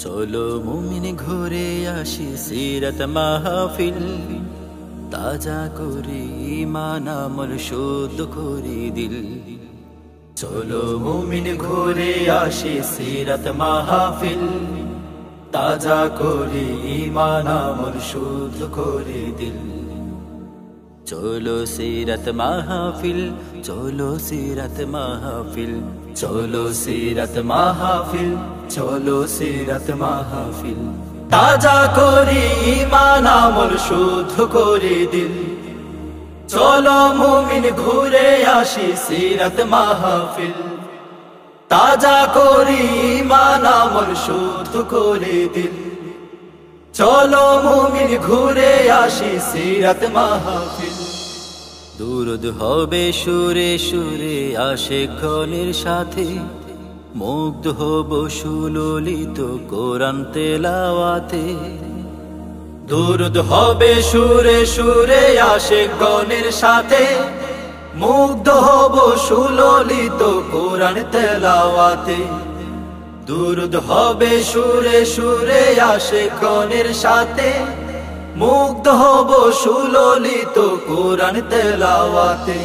চলো মুমিন ঘুরে আসি সিরাত মাহফিল, তাজা করে ঈমান আমল শুদ্ধ করে দিল। চলো মুমিন ঘুরে আসি সিরাত মাহফিল, তাজা করে ঈমান আমল শুদ্ধ করে দিল। চলো সিরাত মাহফিল, চলো সিরাত মাহফিল, চলো সিরাত মাহফিল, চলো সিরাত মাহফিল, তাজা করি ঈমান আমল শুদ্ধ করে দিল। চলো মুমিন ঘুরে আসি সিরাত মাহফিল, তাজা করি ঈমান আমল শুদ্ধ করে দিল। চলো মুমিন ঘুরে আসি সিরাত মাহফিল। দুরুদ হবে সুরে সুরে আশিকগণের সাথে, মুগ্ধ হব সুললিত কোরআন তেলাওয়াতে। দুরুদ হবে সুরে সুরে আশিকগণের সাথে, মুগ্ধ হব সুললিত কোরআন তেলাওয়াতে। দুরুদ হবে সুরে সুরে আশিকগণের সাথে, মুগ্ধ হব সুললিত কোরআন তেলাওয়াতে।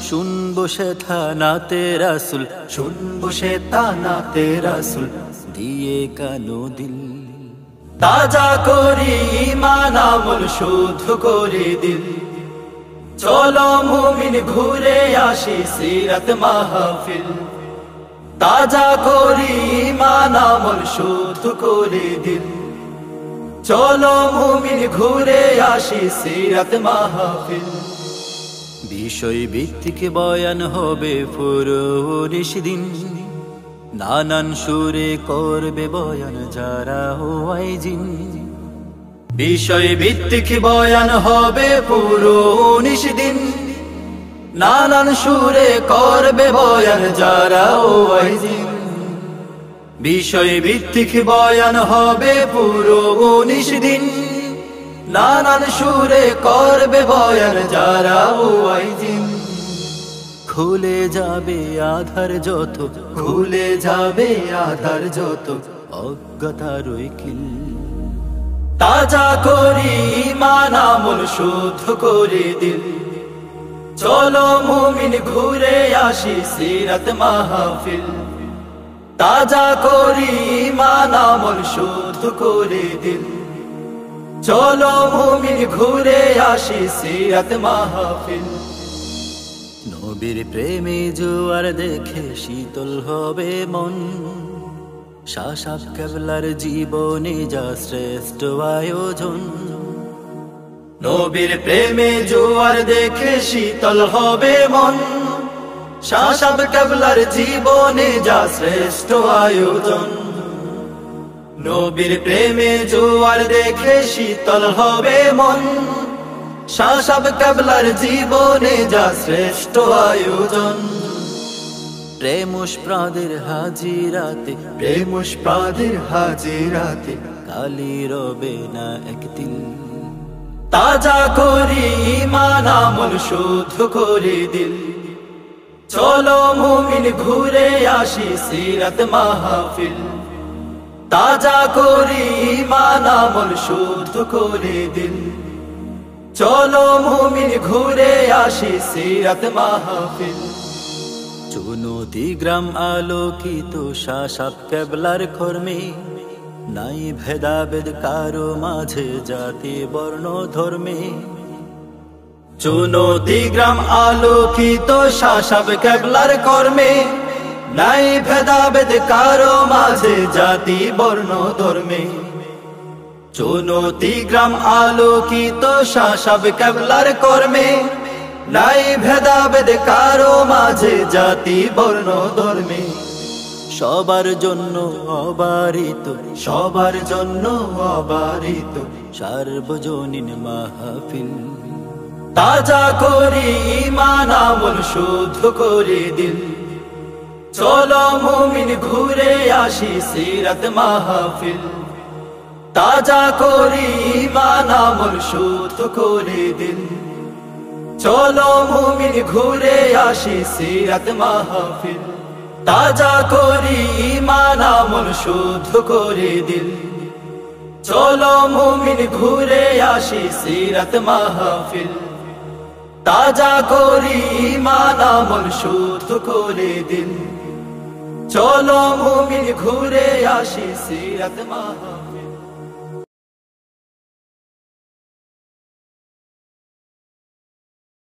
শুনবো সে থানাতে রাসূল, শুনবো সে থানাতে রাসূল, দিয়ে কানো দিল। তাজা করি ঈমান আমল শুদ্ধ করে দিল। চলো মুমিন ঘুরে আসি সিরাত মাহফিল, তাজা করি ঈমান আমল শুদ্ধ করে দিল। চলো মুমিন ঘুরে আসি সিরাত মাহফিল। বিষয় ভিত্তিক বয়ান হবে পুরো 19 দিন, নানান সুরে করবে বয়ান যারা ওয়াইজিন। বিষয় ভিত্তিক বয়ান হবে পুরো 19 দিন, নানান সুরে করবে বয়ান যারা ওয়াইজিন। বিষয় ভিত্তিক বয়ান হবে পুরো 19 দিন, নানান সুরে করবে বয়ান যারা ওয়াইজিন। খুলে যাবে আধার যত, খুলে যাবে আধার যত, অজ্ঞতার কিল। তাজা করি ঈমান আমল শুদ্ধ করে দিল। চলো মুমিন ঘুরে আসি সিরাত মাহফিল, তাজা করি ঈমান আমল শুদ্ধ করে দিল। চলো মুমিন ঘুরে আসি সিরাত মাহফিল। নবীর প্রেমে জোয়ার দেখে শীতল হবে মন, শাসাব কেবলার জীবনে যা শ্রেষ্ঠ আয়োজন। নবীর প্রেমে জোয়ার দেখে শীতল হবে মন, শাসাব কেবলার জীবনে যা শ্রেষ্ঠ আয়োজন। নবীর প্রেমে জোয়ার দেখে শীতল হবে মন, শাসাব কেবলার জীবনে যা শ্রেষ্ঠ আয়োজন। প্রেমস প্রাদের হাজিরাতে, প্রেমস প্রাদের হাজিরাতে, কালি রবে না একদিন। তাজা করি ঈমান আমল শুদ্ধ করে দিল। চলো মুমিন ঘুরে আসি সিরাত মাহফিল, তাজা করি ঈমান আমল শুদ্ধ করে দিল। চলো মুমিন ঘুরে আসি সিরাত মাহফিল। চুনতি গ্রাম আলোকিত শাসাব কেবলার কর্মে, নাই ভেদাভেদ কারো মাঝে জাতি বর্ণ ধর্মে। চুনতি গ্রাম আলোকিত শাসাব কেবলার কর্মে, নাই ভেদাভেদ কারো মাঝে জাতি বর্ণ ধর্মে। চুনতি গ্রাম আলোকিত শাসাব কেবলার কর্মে, নাই ভেদাভেদ কারো মাঝে জাতি বর্ণ ধর্মে। সবার জন্য অবারিত, সবার জন্য অবারিত, সার্বজনীন মাহফিল। তাজা করি ঈমান আমল শুদ্ধ করে দিল। চলো মুমিন ঘুরে আসি সিরাত মাহফিল, তাজা করি ঈমান আমল শুদ্ধ করে দিল। চলো মুমিন ঘুরে আসি সিরাত মাহফিল, তাজা করি ঈমান আমল শুদ্ধ করে দিল চলো মুমিন ঘুরে আসি সিরাত মাহফিল তাজা করি ঈমান আমল শুদ্ধ করে দিল চলো মুমিন ঘুরে আসি সিরাত মাহফিল